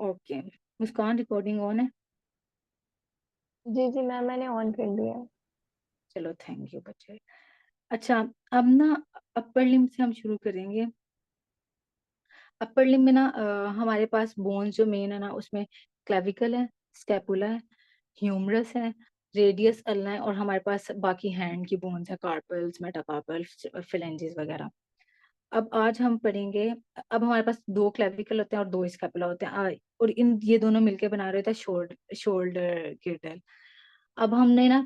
Okay. Muskan, recording on है? जी जी ma'am, मैंने on कर दिया है। चलो, थैंक यू बच्चे। अच्छा, अब ना अपर लिम्ब से हम शुरू करेंगे। अपर लिम्ब में ना हमारे पास बोन्स जो मेन है ना, उसमें क्लेविकल है, स्कैपुला है, ह्यूमरस है, रेडियस अल्ना है, और हमारे पास बाकी हैंड की बोन्स है, कार्पल्स, मेटाकार्पल्स, फिलेंजेस वगैरह। अब आज हम पढ़ेंगे। अब हमारे पास दो क्लेविकल होते हैं और दो स्कैपुला होते हैं, और इन ये दोनों मिलके बना रहे होते हैं शोल्डर गिrdle। अब हमने ना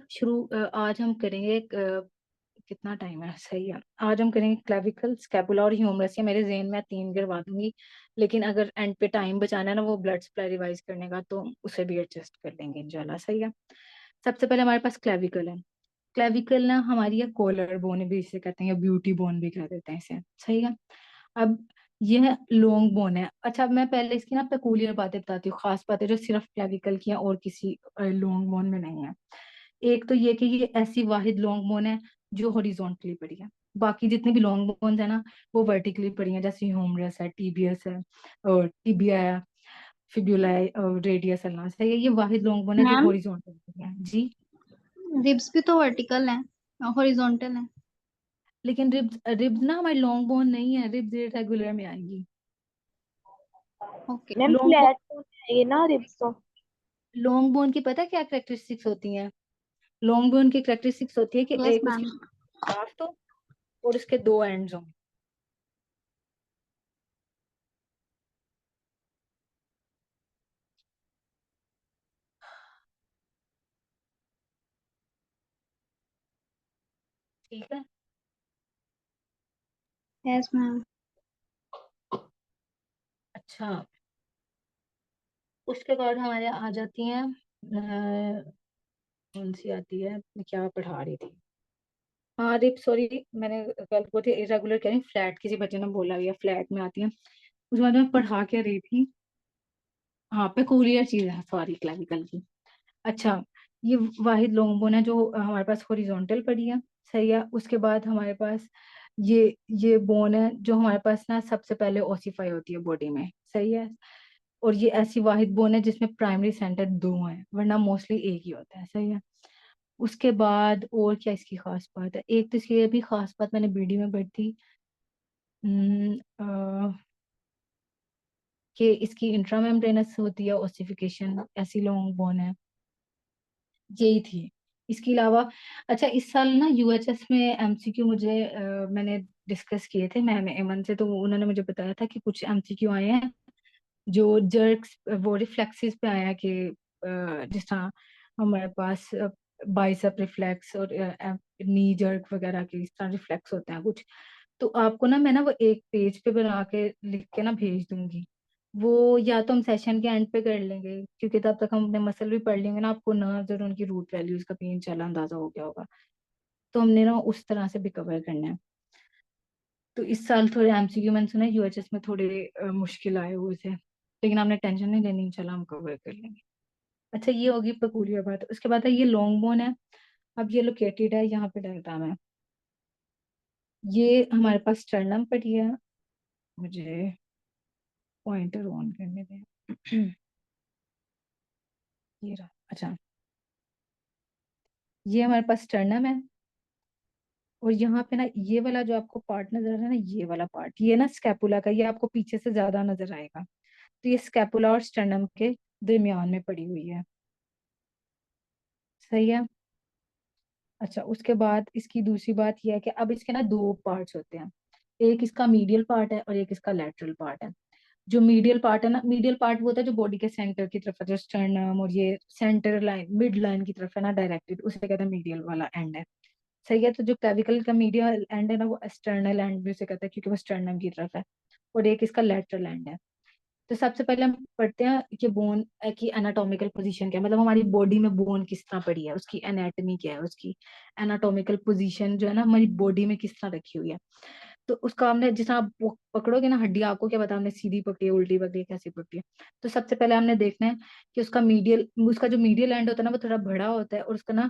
आज हम करेंगे कितना टाइम है, सही है। आज हम करेंगे क्लेविकल, स्कैपुला और ह्यूमरस। ये मेरे जेहन में तीन गिरवा दूंगी, लेकिन अगर एंड पे टाइम बचाना है ना वो ब्लड सप्लाई रिवाइज करने का, तो उसे भी एडजस्ट कर लेंगे इंशाल्लाह, सही है। सबसे पहले हमारे पास क्लेविकल है। क्लेविकल ना हमारी है कॉलर बोन भी इसे कहते हैं, या ब्यूटी बोन भी कह देते हैं इसे, सही है। अब यह लॉन्ग बोन है। अच्छा, अब मैं पहले इसकी ना पेकूलियर बातें बताती हूँ, खास बातें जो सिर्फ क्लेविकल की हैं और किसी लॉन्ग बोन में नहीं है। एक तो ये कि ये ऐसी वाहिद लॉन्ग बोन है जो हॉरिजॉन्टली पड़ी है। बाकी जितनी भी लॉन्ग बोन्स है ना, वो वर्टिकली पड़ी है, जैसे ह्यूमरस है, टीबियस है, और टिबिया है, फिब्यूला है, और रेडियस अल्नास है। ये वाहिद लॉन्ग बोन है जो मैम, हॉरिजॉन्टल पड़ी है जी। रिब्स भी तो वर्टिकल है, हॉरिजॉन्टल है। लेकिन रिब्स रिब्स ना हमारी लॉन्ग बोन नहीं है, रिब्स रेगुलर में आएंगी। Okay. Ma'am long bone flat तो है ना रिब्स तो। लॉन्ग बोन की पता है क्या करेक्टरिस्टिक्स होती हैं? लॉन्ग बोन की करेक्टरिस्टिक्स होती है कि यस एक उसकी मैम। शाफ्ट हो और उसके दो एंड्स हों। ठीक है। Yes ma'am. अच्छा, उसके बाद हमारे आ जाती हैं कौन सी आती है, मैं क्या पढ़ा रही थी। हाँ, रिप, सॉरी मैंने गलत बोली, इरेगुलर कह रही हूँ, फ्लैट, किसी बच्चे ने बोला हुआ फ्लैट में आती है। उसके बाद मैं पढ़ा क्या रही थी, हाँ पेकूलियर चीज है सॉरी, क्लाविकल की। अच्छा, ये वाहिद लॉन्ग बोन है जो हमारे पास हॉरिजॉन्टल पड़ी है, सही है। उसके बाद हमारे पास ये बोन है जो हमारे पास ना सबसे पहले ओसिफाई होती है बॉडी में, सही है। और ये ऐसी वाहिद बोन है जिसमें प्राइमरी सेंटर दो हैं, वरना मोस्टली एक ही होता है, सही है। उसके बाद और क्या इसकी खास बात है, एक तो इसकी ये भी खास बात मैंने वीडियो में पढ़ी थी, कि इसकी इंट्रामेम्ब्रेनस होती है ओसिफिकेशन, ऐसी लॉन्ग बोन है, यही थी। इसके अलावा अच्छा, इस साल ना यूएचएस में एमसीक्यू मुझे मैंने डिस्कस किए थे मैम एमन से, तो उन्होंने मुझे बताया था कि कुछ एमसीक्यू आए हैं जो जर्क्स वो रिफ्लेक्सेस पे आया कि जिस तरह हमारे पास बाइसेप रिफ्लेक्स और नी जर्क वगैरह के इस तरह रिफ्लेक्स होते हैं कुछ। तो आपको ना मैं ना वो एक पेज पे बना के लिख के ना भेज दूंगी। वो या तो हम सेशन के एंड पे कर लेंगे, क्योंकि तब तक हम अपने मसल भी पढ़ लेंगे ना, आपको ना जरूर उनकी रूट वैल्यूज का भी इंशाल्लाह अंदाजा हो गया होगा। तो हमने ना उस तरह से भी कवर करना है। तो इस साल थोड़े एमसीक्यू मैंने सुना यूएचएस में थोड़े मुश्किल आए हुए थे, लेकिन आपने टेंशन नहीं लेनी, इंशाल्लाह हम कवर कर लेंगे। अच्छा, ये होगी पेकूलियर बात। उसके बाद है ये लॉन्ग बोन है। अब ये लोकेटेड है यहाँ पे डायग्राम है। ये हमारे पास स्टर्नम पड़ी है, मुझे पॉइंटर ऑन करने दें। ये रहा। अच्छा, ये हमारे पास स्टर्नम है, और यहाँ पे ना ये वाला जो आपको पार्ट नजर आ रहा है ना, ये वाला पार्ट, ये ना स्कैपुला का, ये आपको पीछे से ज्यादा नजर आएगा। तो ये स्कैपुला और स्टर्नम के दरमियान में पड़ी हुई है, सही है। अच्छा, उसके बाद इसकी दूसरी बात यह है कि अब इसके ना दो पार्ट्स होते हैं, एक इसका मीडियल पार्ट है और एक इसका लेटरल पार्ट है। जो मीडियल पार्ट है ना, मीडियल पार्ट वो होता है जो बॉडी के सेंटर की तरफ है, जो स्टर्नम और ये सेंटर लाइन, मिड लाइन की तरफ है ना डायरेक्टेड, उसे कहते हैं मीडियल वाला एंड है, सही है। तो जो क्लेविकल का मीडियल एंड है ना, वो एक्सटर्नल एंड भी उसे कहते हैं, क्योंकि वो स्टर्नम की तरफ है। और एक इसका लेटरल एंड है। तो सबसे पहले हम पढ़ते हैं कि बोन की एनाटॉमिकल पोजीशन क्या है, मतलब हमारी बॉडी में बोन किस तरह पड़ी है, उसकी एनाटॉमी क्या है, उसकी एनाटॉमिकल पोजीशन जो है ना हमारी बॉडी में किस तरह रखी हुई है। तो उसका हमने जिस तरह आप पकड़ोगे ना हड्डी, आपको क्या पता हमने सीधी पकड़ी है, उल्टी पकड़ी है, कैसी पकड़ी है। तो सबसे पहले हमने देखना है कि उसका जो मीडियल एंड होता है ना, वो थोड़ा बड़ा होता है, और उसका ना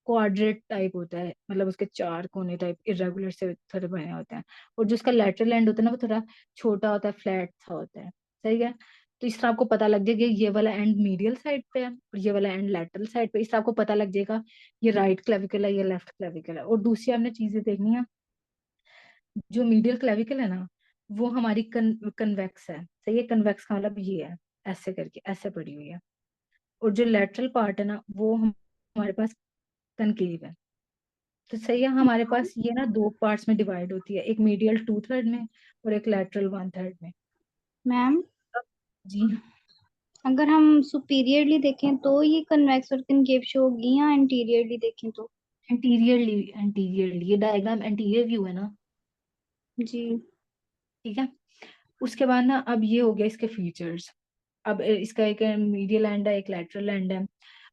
क्वाड्रेट टाइप होता है, मतलब उसके चार कोने टाइप इरेगुलर से थोड़े बने होते हैं। और जो उसका लेटरल एंड होता है ना, वो थोड़ा छोटा होता है, फ्लैट सा होता है, सही है। तो इस तरह आपको पता लग जाएगा ये वाला एंड मीडियल साइड पे है और ये वाला एंड लैटरल साइड पे, इस तरह आपको पता लग जाएगा ये राइट क्लेविकल है, ये लेफ्ट क्लेविकल है। और दूसरी आपने चीजें देखनी है, जो मीडियल क्लेविकल है ना वो हमारी कन्वेक्स है, सही है, कन्वेक्स का मतलब ये है, ऐसे करके ऐसे पड़ी हुई है। और जो लेटरल पार्ट है ना वो हमारे पास कनकेव है। तो सही है, हमारे पास ये ना दो पार्ट्स में डिवाइड होती है, एक मीडियल 2/3 में और एक लेटरल 1/3 में। मैम, जी, अगर हम सुपीरियरली देखें तो ये कन्वेक्स और कनकेव शो होगी, या एंटीरियरली देखें तो? एंटीरियरली, एंटीरियरली, ये डायग्राम एंटीरियर व्यू है ना, जी। ठीक है। उसके बाद ना अब ये हो गया इसके फीचर्स। अब इसका एक मीडियल एंड है, एक लेटरल एंड है।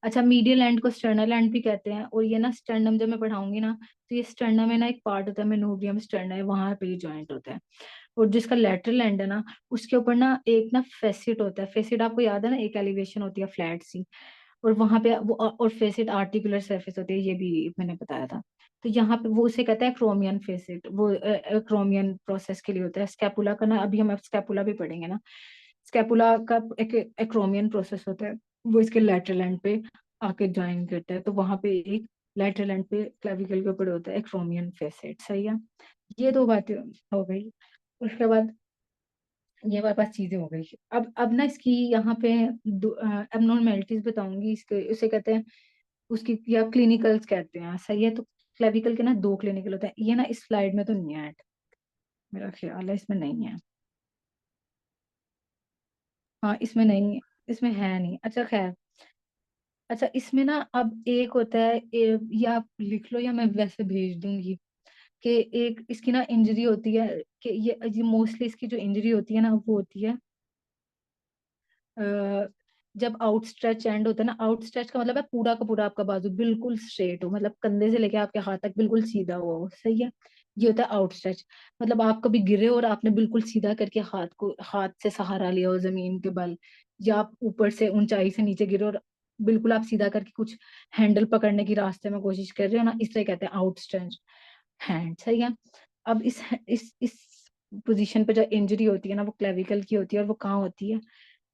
अच्छा, मीडियल एंड को स्टर्नल एंड भी कहते हैं, और ये ना स्टर्नम जब मैं पढ़ाऊंगी ना तो ये स्टर्नम में ना एक पार्ट होता है मेनोब्रियम स्टर्ना है, वहां पे जॉइंट होता है। और जिसका लेटरल एंड है ना उसके ऊपर ना एक ना फेसिट होता है, फेसिट आपको याद है ना, एक एलिवेशन होती है फ्लैट सी, और वहां पे वो और फेसिट आर्टिकुलर सरफेस होती है, ये भी मैंने बताया था। तो यहाँ पे वो उसे कहता है क्रोमियन फेसिट, वो क्रोमियन प्रोसेस के लिए होता है। स्कैपुला का ना अभी हम स्कैपुला भी पढ़ेंगे ना, स्कैपुला का एक एक्रोमियन प्रोसेस होता है, वो इसके लेटरल एंड पे आके ज्वाइन करता है, तो वहां पे एक लेटरल एंड पे क्लेविकल के ऊपर होता है एक्रोमियन फेसेट, सही है। ये दो बातें हो गई। उसके बाद ये हमारे पास चीजें हो गई। अब ना इसकी यहाँ पे एबनॉर्मेलिटीज बताऊंगी, इसके उसे कहते हैं उसकी, या क्लिनिकल्स कहते हैं, सही है। तो क्लेविकल के ना दो क्लिनिकल होते हैं, ये ना इस स्लाइड में तो नहीं है, मेरा ख्याल है इसमें नहीं है। हाँ इसमें नहीं है, इसमें है नहीं, अच्छा खैर। अच्छा, इसमें ना अब एक होता है या आप लिख लो या मैं वैसे भेज दूंगी, कि एक इसकी ना इंजरी होती है, कि ये मोस्टली इसकी जो इंजरी होती है ना वो होती है अ, जब आउटस्ट्रेच एंड होता है ना, आउटस्ट्रेच का मतलब है पूरा का पूरा आपका बाजू बिल्कुल स्ट्रेट हो, मतलब कंधे से लेके आपके हाथ तक बिल्कुल सीधा हुआ हो, सही है। ये होता है आउटस्ट्रेच। मतलब आप कभी गिरे और आपने बिल्कुल सीधा करके हाथ से सहारा लिया हो जमीन के बल, या आप ऊपर से ऊंचाई से नीचे गिरे और बिल्कुल आप सीधा करके कुछ हैंडल पकड़ने की रास्ते में कोशिश कर रहे हो ना, इसलिए कहते हैं आउटस्ट्रेच हैंड, सही है। अब इस पोजीशन पे जो इंजरी होती है ना वो क्लेविकल की होती है, और वो कहाँ होती है,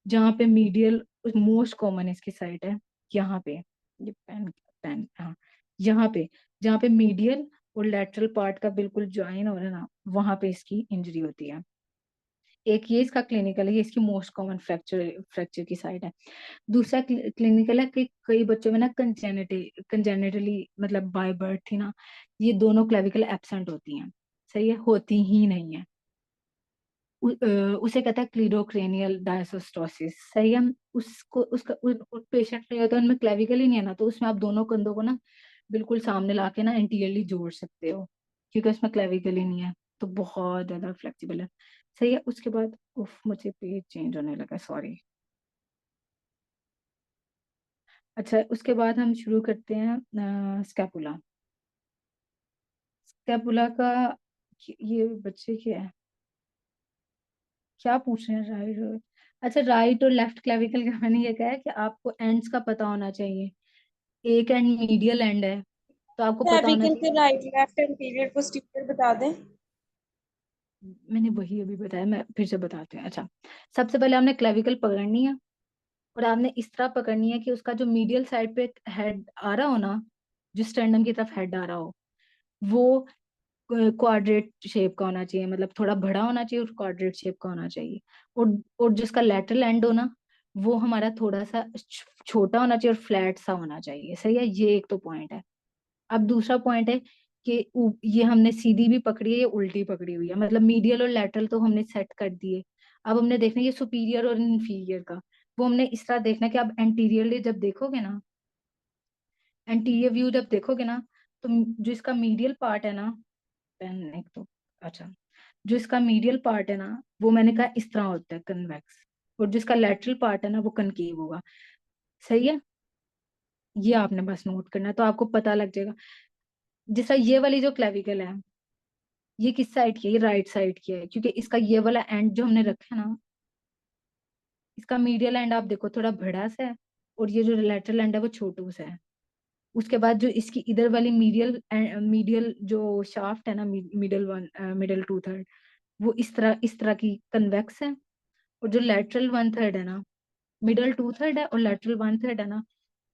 जहाँ पे मीडियल मोस्ट कॉमन इसकी साइट है, यहाँ पे, ये पेन पेन हाँ, यहाँ पे जहाँ पे मीडियल और लेटरल पार्ट का बिल्कुल ज्वाइन हो रहा है ना, वहां पे इसकी इंजरी होती है। एक ये इसका क्लिनिकल है, ये इसकी मोस्ट कॉमन फ्रैक्चर फ्रैक्चर की साइड है। दूसरा क्लिनिकल है कि कई बच्चों में ना कंजेनिटली मतलब बाय बर्थ थी ना, ये दोनों क्लेविकल एब्सेंट होती हैं, सही है, होती ही नहीं है। उसे कहता है क्लीडोक्रेनियल डायसोस्टोसिस, सही है। उसको उसका पेशेंट नहीं होता, उनमें क्लेविकल ही नहीं है ना, तो उसमें आप दोनों कंधों को ना बिल्कुल सामने लाके ना एंटीरियरली जोड़ सकते हो, क्योंकि उसमें क्लेविकल ही नहीं है, तो बहुत ज्यादा फ्लेक्सिबल है, सही है। उसके बाद उफ, मुझे पेज चेंज होने लगा, सॉरी। अच्छा, उसके बाद हम शुरू करते हैं स्कैपुला। स्कैपुला का ये बच्चे क्या है, क्या पूछ रहे हैं, राइट? अच्छा, राइट और लेफ्ट क्लेविकल का मैंने ये कहा है कि आपको एंड्स का पता होना चाहिए। एक एंड मीडियल एंड है, तो आपको पता होना क्लेविकल के चाहिए। राइट लेफ्ट एंटीरियर पोस्टीरियर बता दें। मैंने वही अभी बताया, मैं फिर से बताती हूँ। अच्छा, सबसे पहले आपने क्लेविकल पकड़नी है, और आपने इस तरह पकड़नी है कि उसका जो मीडियल साइड पे हेड आ रहा हो ना, जो स्टर्नम की तरफ हेड आ रहा हो, वो क्वाड्रेट शेप का होना चाहिए, मतलब थोड़ा बड़ा होना चाहिए और क्वाड्रेट शेप का होना चाहिए। और जिसका लेटरल एंड हो ना वो हमारा थोड़ा सा छोटा होना चाहिए और फ्लैट सा होना चाहिए, सही है। ये एक तो पॉइंट है। अब दूसरा पॉइंट है कि ये हमने सीधी भी पकड़ी है, ये उल्टी पकड़ी हुई है, मतलब मीडियल और लेटरल तो हमने सेट कर दिए। अब हमने देखना है ये सुपीरियर और इन्फीरियर का, वो हमने इस तरह देखना है कि आप एंटीरियरली जब देखोगे ना, एंटीरियर व्यू जब देखोगे ना, तो जो इसका मीडियल पार्ट है ना, पेन एक तो, अच्छा, जो इसका मीडियल पार्ट है ना वो मैंने कहा इस तरह होता है कन्वेक्स, और जिसका लेटरल पार्ट है ना वो कनकेव होगा, सही है। ये आपने बस नोट करना है, तो आपको पता लग जाएगा। जिस तरह ये वाली जो क्लेविकल है, ये किस साइड की है, ये राइट साइड की है, क्योंकि इसका ये वाला एंड जो हमने रखा है ना, इसका मीडियल एंड आप देखो थोड़ा बड़ा सा है, और ये जो लेटरल एंड है वो छोटू सा है। उसके बाद जो इसकी इधर वाली मीडियल जो शाफ्ट है ना, मिडल 2/3, वो इस तरह की कन्वेक्स है। और जो लेटरल 1/3 है ना, मिडल 2/3 है और लेटरल 1/3 है ना,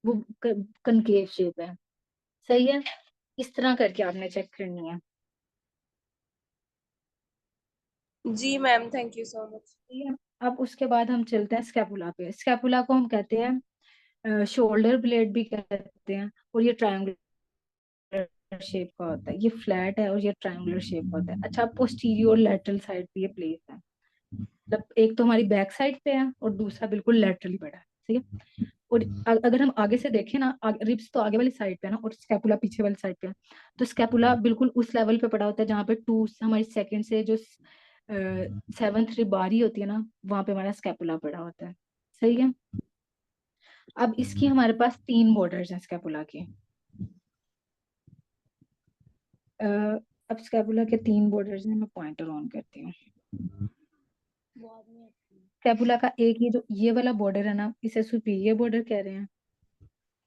वो कनकेव शेप है। सही है, इस तरह करके आपने चेक करनी है। जी ma'am, thank you so much. ठीक है, अब उसके बाद हम चलते हैं स्कैपुला पे। स्कैपुला को हम कहते हैं शोल्डर ब्लेड भी कहते हैं, और ये ट्रायंगुलर शेप का होता है। ये फ्लैट है और ये ट्रायंगुलर शेप का होता है। अच्छा, पोस्टीरियर लेटरल साइड पे ये प्लेस है, मतलब एक तो हमारी बैक साइड पे है और दूसरा बिल्कुल लेटरली पड़ा है। ठीक है, और अगर हम आगे से देखें ना, रिब्स तो आगे वाली साइड पे है ना, और स्कैपुला पीछे वाली साइड पे है। तो स्कैपुला बिल्कुल उस लेवल पे पड़ा होता है जहाँ पे टू हमारी सेकंड से जो 7th रिब बारी होती है ना, वहां पे हमारा स्कैपुला पड़ा होता है। सही है, अब इसकी हमारे पास 3 बॉर्डर्स हैं स्कैपुला के। अ, अब स्कैपुला के 3 बॉर्डर्स हैं, मैं पॉइंटर ऑन करती हूँ। स्कैपुला का एक ये वाला बॉर्डर है ना, इसे सुपीरियर बॉर्डर कह रहे हैं।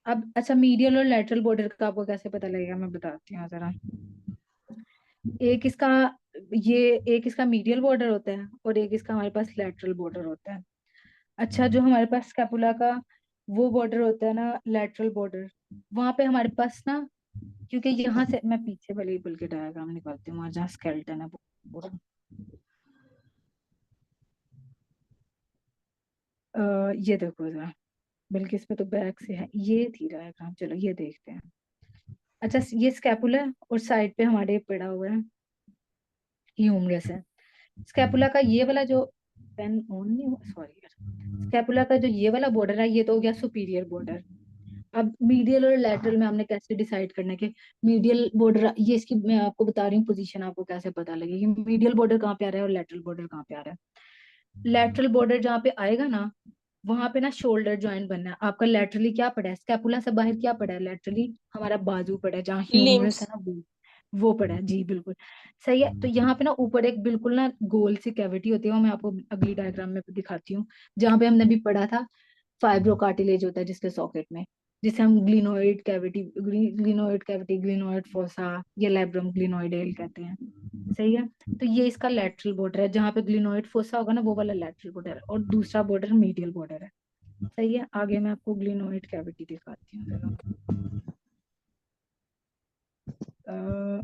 अब अच्छा, मीडियल और लेटरल बॉर्डर का आपको कैसे पता लगेगा, मैं बताती हूँ जरा। एक इसका ये एक इसका मीडियल बॉर्डर होता है और एक इसका हमारे पास लेटरल बॉर्डर होता है। अच्छा, जो हमारे पास स्कैपुला का वो बॉर्डर होता है ना, लेटरल बॉर्डर, वहां पे हमारे पास ना, क्योंकि यहाँ से मैं पीछे वाली बल्कि डायग्राम निकालती हूँ, जहाँ स्केलेटन है पूरा। ये देखो जरा, बल्कि इसमें तो बैक से है, ये थी डायग्राम, चलो ये देखते हैं। अच्छा, ये स्कैपुला है और साइड पे हमारे पड़ा हुआ है ह्यूमरस है। स्कैपुला का ये वाला जो पेन ऑन नहीं हुआ, सॉरी यार, स्कैपुला का जो ये वाला बॉर्डर है, ये तो हो गया सुपीरियर बॉर्डर। अब मीडियल और लेटरल में हमने कैसे डिसाइड करना है कि मीडियल बॉर्डर, ये इसकी मैं आपको बता रही हूँ पोजीशन, आपको कैसे पता लगेगी मीडियल बॉर्डर कहाँ पे आ रहा है और लेटरल बॉर्डर कहाँ पे आ रहा है। लेटरल बॉर्डर जहाँ पे आएगा ना, वहां पे ना शोल्डर जॉइंट बनना है आपका। लेटरली क्या पड़ा है, स्कैपुला से बाहर क्या पड़ा है, लेटरली हमारा बाजू पड़ा है, जहाँ ह्यूमरस लिम्स। है ना, वो पड़ा है। जी बिल्कुल सही है। तो यहाँ पे ना ऊपर एक बिल्कुल ना गोल सी कैविटी होती है, वो मैं आपको अगली डायग्राम में दिखाती हूँ, जहाँ पे हमने भी पढ़ा था फाइब्रोकार्टिलेज होता है जिसके सॉकेट में, जिसे हम ग्लिनोइड कैविटी, ग्लिनोइड फोसा या लैब्रम ग्लिनोइडेल कहते हैं। सही है, तो ये इसका लेटरल बॉर्डर है, जहाँ पे ग्लिनोइड फोसा होगा ना, वो वाला लेटरल बॉर्डर है, और दूसरा बॉर्डर मीडियल बॉर्डर है। सही है, आगे मैं आपको ग्लिनोइड कैविटी दिखाती हूँ जरा। अ,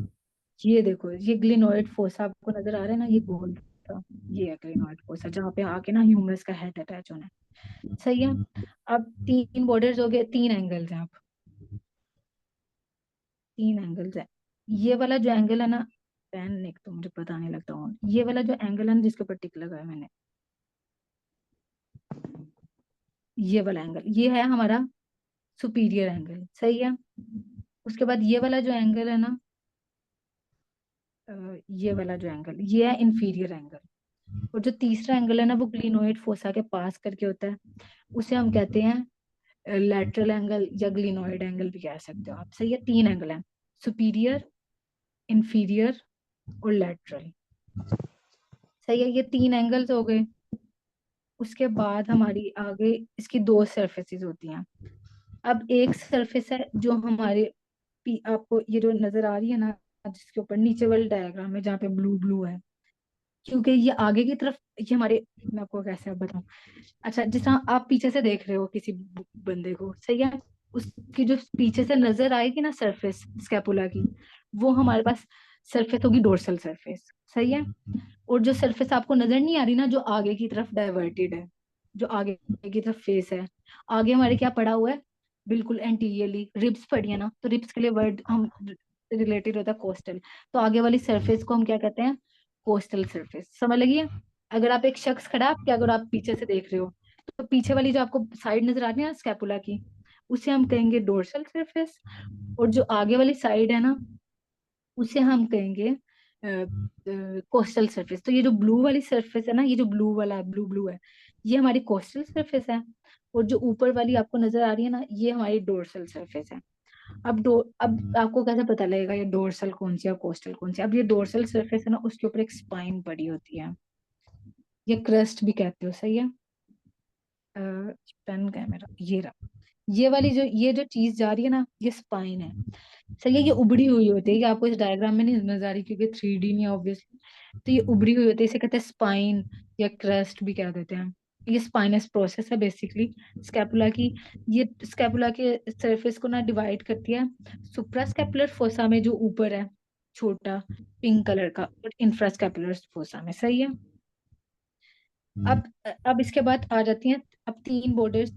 ये देखो, ये ग्लिनोइड फोसा आपको नजर आ रहा है ना, ये गोल सा, ये है ग्लिनोइड फोसा, जहाँ पे आके ना ह्यूमरस का हेड अटैच होना है। सही है, अब 3 बॉर्डर्स हो गए, 3 एंगल्स हैं। आप 3 एंगल्स है। ये वाला जो एंगल है ना, पेन एक तो मुझे पता नहीं लगता हूँ, ये वाला जो एंगल है ना जिसके ऊपर टिक लगा है मैंने, ये वाला एंगल, ये है हमारा सुपीरियर एंगल। सही है, उसके बाद ये वाला जो एंगल है ना, ये वाला जो एंगल, ये है इंफीरियर एंगल। और जो तीसरा एंगल है ना, वो ग्लिनोइड फोसा के पास करके होता है, उसे हम कहते हैं लेटरल एंगल या ग्लिनोइड एंगल भी कह सकते हो आप। सही है, 3 एंगल है, सुपीरियर, इंफीरियर और लेटरल। सही है, ये 3 एंगल्स हो गए। उसके बाद हमारी आगे इसकी 2 सरफेसेस होती हैं। अब एक सरफेस है जो हमारे आपको ये जो नजर आ रही है ना, जिसके ऊपर नीचे वाले डायग्राम में जहाँ पे ब्लू ब्लू है, क्योंकि ये आगे की तरफ, ये हमारे, मैं आपको कैसे अब बताऊं। अच्छा, जिस तरह आप पीछे से देख रहे हो किसी बंदे को, सही है, उसकी जो पीछे से नजर आएगी ना सरफेस स्कैपुला की, वो हमारे पास सरफेस होगी डोर्सल सरफेस। सही है, और जो सरफेस आपको नजर नहीं आ रही ना, जो आगे की तरफ डाइवर्टेड है, जो आगे की तरफ फेस है, आगे हमारे क्या पड़ा हुआ है, बिल्कुल एंटीरियरली रिब्स पड़ी है ना, तो रिब्स के लिए वर्ड हम रिलेटेड होता है कोस्टल। तो आगे वाली सरफेस को हम क्या कहते हैं, कोस्टल सरफेस। समझ लगी है। अगर आप एक शख्स खड़ा है आपके, अगर आप पीछे से देख रहे हो, तो पीछे वाली जो आपको साइड नजर आ रही है ना स्कैपुला की, उसे हम कहेंगे डोर्सल सरफेस। और जो आगे वाली साइड है ना, उसे हम कहेंगे कोस्टल सरफेस। तो ये जो ब्लू वाली सरफेस है ना, ये जो ब्लू वाला ब्लू ब्लू है, ये हमारी कोस्टल सरफेस है। और जो ऊपर वाली आपको नजर आ रही है ना, ये हमारी डोर्सल सरफेस है। अब आपको कैसे पता लगेगा ये डोर्सल कौन सी है और कोस्टल कौन सी है। अब ये डोर्सल सरफेस है ना, उसके ऊपर एक स्पाइन पड़ी होती है, ये क्रस्ट भी कहते हो। सही है, पेन कैमरा ये रहा, ये जो चीज जा रही है ना, ये स्पाइन है। सही है, ये उबड़ी हुई होती है, ये आपको इस डायग्राम में नहीं नजर आ रही क्योंकि 3D नहीं है ऑब्वियसली। तो ये उबड़ी हुई होती है, इसे कहते हैं स्पाइन या क्रस्ट भी कह देते हैं। ये स्पाइनस प्रोसेस है बेसिकली स्कैपुला की। ये स्कैपुला के सरफेस को ना डिवाइड करती है सुप्रास्कैपुलर फोसा में जो ऊपर है छोटा पिंक कलर का, और इंफ्रास्कैपुलर फोसा में। सही है। अब इसके बाद आ जाती हैं अब तीन बॉर्डर्स,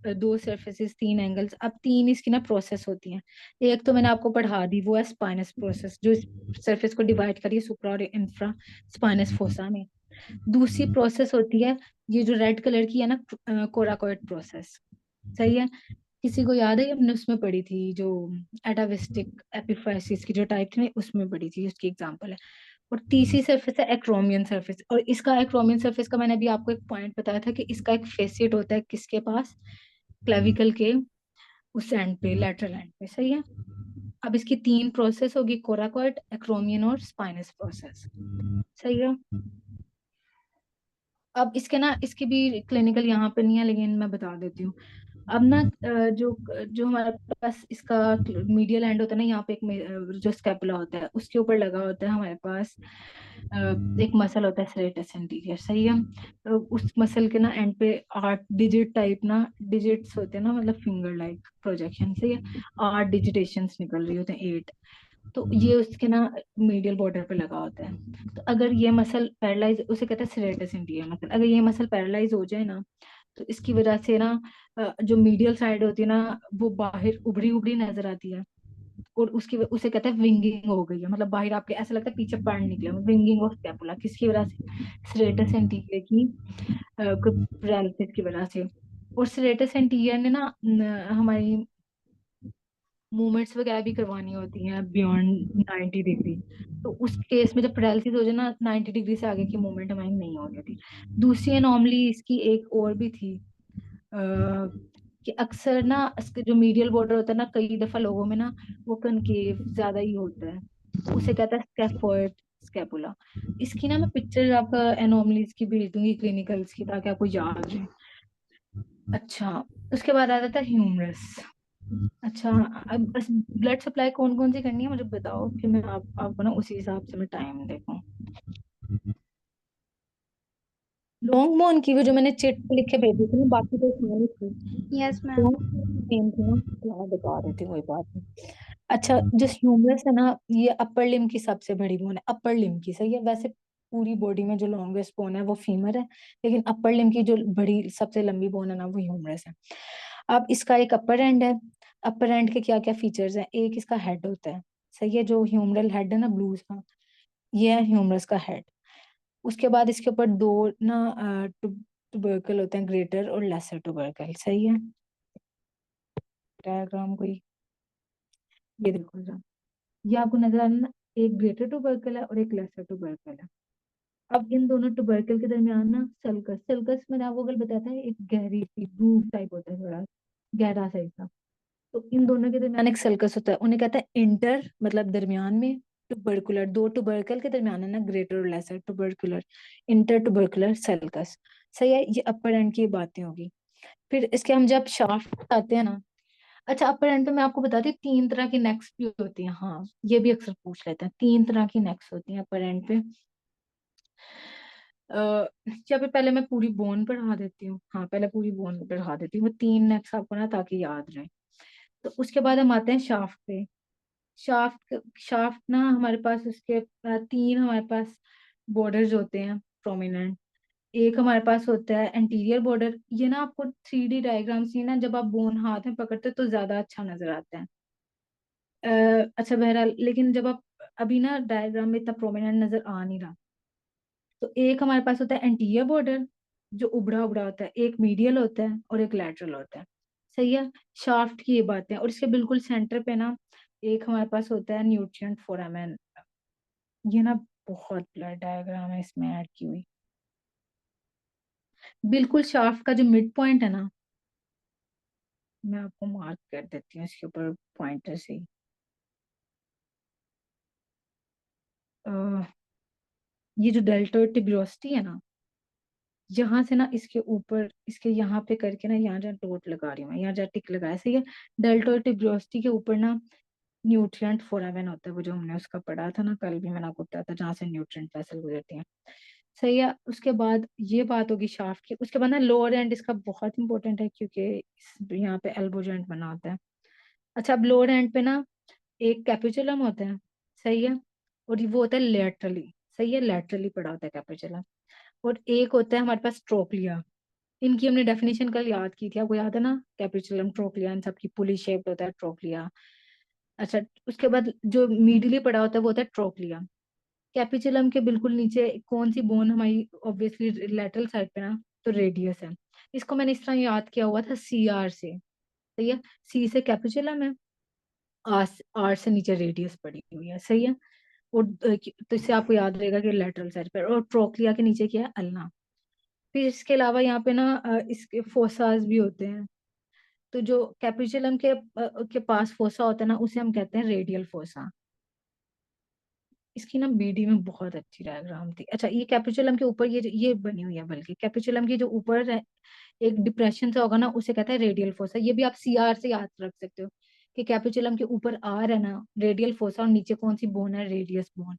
दो सरफेसेस, तीन एंगल्स। अब तीन इसकी ना प्रोसेस होती हैं। एक तो मैंने आपको पढ़ा दी, वो है स्पाइनस प्रोसेस, जो इस सरफेस को डिवाइड करिए सुप्रा और इंफ्रा स्पाइनस फोसा में। दूसरी प्रोसेस होती है ये जो रेड कलर की है ना, कोराकोइड प्रोसेस। सही है। किसी को याद है, हमने उसमें पढ़ी थी जो एटाविस्टिक एपिफाइसिस की जो टाइप थी उसमें पढ़ी थी, उसकी एग्जांपल है। और तीसरी सरफेस है एक्रोमियन सरफेस। और इसका एक्रोमियन सरफेस का मैंने अभी आपको एक पॉइंट बताया था कि इसका एक फेसिएट होता है किसके पास, क्लेविकल के उस एंड पे, लेटरल एंड पे। सही है। अब इसकी तीन प्रोसेस होगी, कोराकोइड, एक्रोमियन और स्पाइनस प्रोसेस। सही है। अब इसके ना इसकी भी क्लिनिकल यहाँ पे नहीं है, लेकिन मैं बता देती हूँ। अब ना जो जो हमारे पास इसका मीडियल एंड होता है ना, यहाँ पे जो स्कैपुला होता है उसके ऊपर लगा होता है हमारे पास एक मसल होता है सेरेटस एंटीरियर। सही है। तो उस मसल के ना एंड पे 8 डिजिट टाइप ना डिजिट्स होते हैं ना, मतलब फिंगर लाइक प्रोजेक्शन। सही है। 8 डिजिटेशंस निकल रही होते हैं, 8। तो ये उसके ना मीडियल बॉर्डर पे लगा होता है। तो अगर ये मसल पैरालाइज, उसे कहते हैं सेरेटस एंटीरियर मसल, अगर ये मसल पैरालाइज हो जाए ना, तो इसकी वजह से ना जो मीडियल साइड होती है ना वो बाहर उभरी उभरी नजर आती है। और उसे कहते हैं विंगिंग हो गई है, मतलब बाहर आपके ऐसा लगता है पीछे बाढ़ निकले, विंगिंग ऑफ स्कैपुला। किसकी वजह से? सेरेटस एंटीरियर की पैरालिसिस की वजह से। और सेरेटस एंटीरियर ने ना हमारी मूवमेंट्स वगैरह भी करवानी होती हैं बियॉन्ड 90 डिग्री। तो उस केस में जब पैरालिसिस हो जाए ना, 90 डिग्री से आगे की मूवमेंट हमारी नहीं हो रही थी। दूसरी एनॉमली इसकी एक और भी थी, कि अक्सर ना इसके जो मीडियल बॉर्डर होता है ना, कई दफा लोगों में ना वो कनकेव ज्यादा ही होता है। तो उसे कहता है स्कैफोइड स्कैपुला। इसकी ना मैं पिक्चर आपका एनोमलीज की भेज दूंगी, क्लिनिकल्स की, ताकि आपको याद रहे। अच्छा, उसके बाद आ जाता है ह्यूमरस। अच्छा, अब बस ब्लड सप्लाई कौन कौन सी करनी है मुझे बताओ, फिर मैं आपको ना उसी हिसाब से मैं टाइम देखूं। लॉन्ग बोन की भी जो मैंने चिट पे लिख के भेजी थी ना, बाकी तो इसमें नहीं थी। Yes ma'am. कौन सी सेम थी ना, तो मैं बता रही थी, कोई बात नहीं। अच्छा, जो ह्यूमरस है ना, ये अपर लिम की सबसे बड़ी बोन है, अपर लिम की। सही है। वैसे पूरी बॉडी में जो लॉन्गेस्ट बोन है वो फीमर है, लेकिन अपर लिम की जो बड़ी सबसे लंबी बोन है ना वो ह्यूमरस है। अब इसका एक अपर एंड है। अपर एंड के क्या क्या फीचर्स हैं? एक इसका हेड होता है। सही है। जो ह्यूमरल हेड है ना ब्लूज का, ये है ह्यूमरस का हेड। उसके बाद इसके ऊपर दो ना टुबरकल होते हैं, ग्रेटर और लेसर टुबरकल। सही है। डायग्राम कोई, ये देखो जरा, ये आपको नजर आ रहा है ना, एक ग्रेटर टुबरकल है और एक लेसर टुबरकल है। अब इन दोनों टुबरकल के दरमियान ना सल्कस, सल्कस मैंने आपको कल बताया था, एक गहरी सी ग्रूव टाइप होता है, थोड़ा गहरा सा हिस्सा। तो इन दोनों के दरमियान एक सल्कस होता है, उन्हें कहते हैं इंटर, मतलब दरमियान में। टुबरकुलर, दो टुबरकल के दरमियान है ना ग्रेटर और लेसर टुबरकुलर, इंटर टुबरकुलर सल्कस। सही है। ये अपर एंड की बातें होगी। फिर इसके हम जब शाफ्ट आते हैं ना, अच्छा अपर एंड पे मैं आपको बताती हूँ 3 तरह की नेक्स भी होती हैं। हाँ, ये भी अक्सर पूछ लेते हैं, 3 तरह की नेक्स होती हैं अपर एंड पे। या फिर पहले मैं पूरी बोन पढ़ा देती हूँ। हाँ, पहले पूरी बोन पढ़ा देती हूँ, वो 3 नेक्स आपको ना, ताकि याद रहे। तो उसके बाद हम आते हैं शाफ्ट पे। शाफ्ट शाफ्ट ना हमारे पास उसके 3 हमारे पास बॉर्डर्स होते हैं प्रोमिनेंट। एक हमारे पास होता है एंटीरियर बॉर्डर। ये ना आपको 3D डायग्राम से ना जब आप बोन हाथ में पकड़ते हो तो ज्यादा अच्छा नजर आता है। अच्छा, बहरहाल, लेकिन जब आप अभी ना डायग्राम में इतना प्रोमिनेंट नजर आ नहीं रहा। तो एक हमारे पास होता है एंटीरियर बॉर्डर जो उबड़ा उबड़ा होता है, एक मीडियल होता है और एक लैटरल होता है। सही है। शाफ्ट की ये बातें। और इसके बिल्कुल सेंटर पे ना एक हमारे पास होता है न्यूट्रिएंट फोरामेन। ये ना बहुत ब्लड डायग्राम है इसमें ऐड की हुई। बिल्कुल शाफ्ट का जो मिड पॉइंट है ना, मैं आपको मार्क कर देती हूँ इसके ऊपर पॉइंटर से। अह, ये जो डेल्टोइड ट्यूबरोसिटी है ना, यहाँ से ना इसके ऊपर, इसके यहाँ पे करके ना, यहाँ जहाँ डॉट लगा रही हूँ मैं, यहाँ जहाँ टिक लगाया, सही है। डेल्टोइड ट्यूबरोसिटी के ऊपर ना न्यूट्रिएंट फोरामेन होता है, वो जो हमने उसका पढ़ा था ना कल भी, मैंने आपको बताया था, जहाँ से न्यूट्रिएंट वेसल गुजरती हैं। सही है। उसके बाद ये बात होगी शाफ्ट की। उसके बाद ना लोअर एंड इसका बहुत इंपॉर्टेंट है, क्योंकि यहाँ पे एल्बो जॉइंट बना होता है। अच्छा, अब लोअर एंड पे ना एक कैपिचुलम होता है, सही है, और वो होता है लेटरली, सही है, लेटरली पड़ा होता है कैपिचुलम। और एक होता है हमारे पास ट्रोक्लिया। इनकी हमने डेफिनेशन कल याद की थी, आपको याद है ना, कैपिचुलम ट्रोक्लिया, इन सबकी पुली शेप्ड होता है ट्रोक्लिया। अच्छा, उसके बाद जो मीडियली पड़ा होता है वो होता है ट्रोक्लिया। कैपिचुलम के बिल्कुल नीचे कौन सी बोन हमारी ऑब्वियसली लेटरल साइड पे ना, तो रेडियस है। इसको मैंने इस तरह याद किया हुआ था, सी आर से, सही है। सी से कैपिचुलम है, आर आर से नीचे रेडियस पड़ी हुई है, सही है। और तो इससे आपको याद रहेगा कि लेटरल साइड पर, और ट्रोक्लिया के नीचे क्या है, अल्ना। फिर इसके अलावा यहाँ पे ना इसके फोसाज भी होते हैं। तो जो कैपिचुलम के पास फोसा होता है ना, उसे हम कहते हैं रेडियल फोसा। इसकी ना बीडी में बहुत अच्छी डायग्राम थी। अच्छा, ये कैपिचुलम के ऊपर ये बनी हुई है, बल्कि कैपिचुलम की जो ऊपर एक डिप्रेशन सा होगा ना, उसे कहता है रेडियल फोसा। ये भी आप सीआर से याद रख सकते हो कि कैपिचुलम के ऊपर आर है ना, रेडियल फोसा, और नीचे कौन सी बोन है, रेडियस बोन।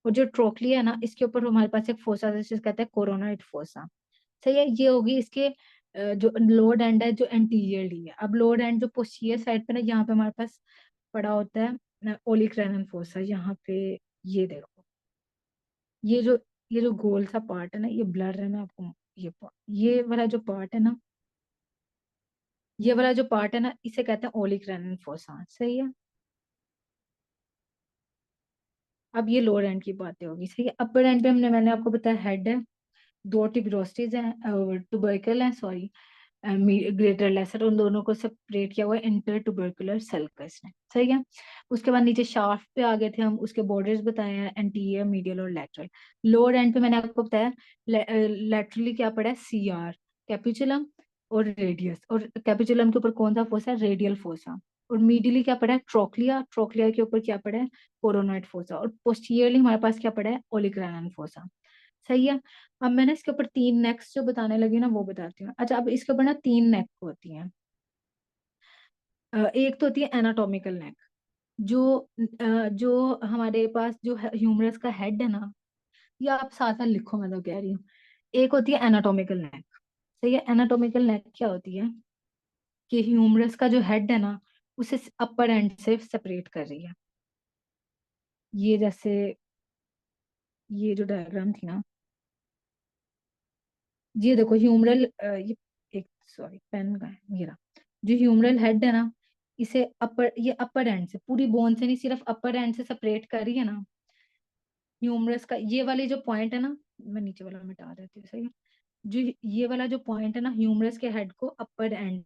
और जो ट्रोक्ली है ना, इसके ऊपर हमारे पास एक फोसा है, जिसे कहते हैं कोरोनाइड फोसा, सही है। ये होगी इसके जो लोअर एंड है, जो एंटीरियरली है। अब लोअर एंड जो पोस्टीरियर साइड पे ना, यहाँ पे हमारे पास पड़ा होता है ओलिक फोसा, यहाँ पे। ये देखो, ये जो ये जो गोल सा पार्ट है ना, ये ब्लर है, मैं आपको ये वाला जो पार्ट है ना, ये वाला जो पार्ट है ना, इसे कहते हैं ओलिक फोसा, सही है। अब ये लोअर एंड की बातें होगी, सही है। अपर एंड पे मैंने आपको बताया, हेड है, दो ट्यूबरोस्टिस है, टुबरकल है, सॉरी, ग्रेटर लेसर, उन दोनों को सेपरेट किया हुआ है इंटर ट्यूबरकुलर सल्कस ने, सही है। उसके बाद नीचे शाफ्ट पे आ गए थे हम, उसके बॉर्डर्स बताए हैं, एंटीरियर, मीडियल और लेटरल। लोअर एंड पे मैंने आपको बताया लेटरली क्या पड़ा है, सी आर, कैपिचुलम और रेडियस। और कैपिचुलम के ऊपर कौन सा फोसा है, रेडियल फोसा। और मीडियली क्या पड़ा है, ट्रोक्लिया, ट्रोक्लिया के ऊपर क्या पड़ा है, कोरोनॉइड फोसा। और पोस्टीरियरली हमारे पास क्या पड़ा है, ओलिक फोसा, सही है। अब मैं ना इसके ऊपर तीन नेक्स जो बताने लगी ना, वो बताती हूँ। अच्छा, अब इसके ऊपर ना तीन नेक होती हैं। एक तो होती है एनाटॉमिकल नेक, जो जो हमारे पास जो ह्यूमरस का हेड है ना, या आप साथ साथ लिखो, मैं तो कह रही हूँ। एक होती है एनाटॉमिकल नेक, सही है। एनाटॉमिकल नेक क्या होती है कि ह्यूमरस का जो हेड है ना, उसे अपर एंड से सेपरेट कर रही है। ये जैसे ये जो डायग्राम थी ना, ये देखो ह्यूमरल, ये एक, सॉरी पेन का है मेरा, जो ह्यूमरल हेड है ना, इसे अपर, ये अपर एंड से, पूरी बोन से नहीं, सिर्फ अपर एंड से सेपरेट कर रही है ना ह्यूमरस का। ये वाली जो पॉइंट है ना, मैं नीचे वाला मिटा देती हूँ, सही है। जो ये वाला जो पॉइंट है ना, ह्यूमरस के हेड को अपर एंड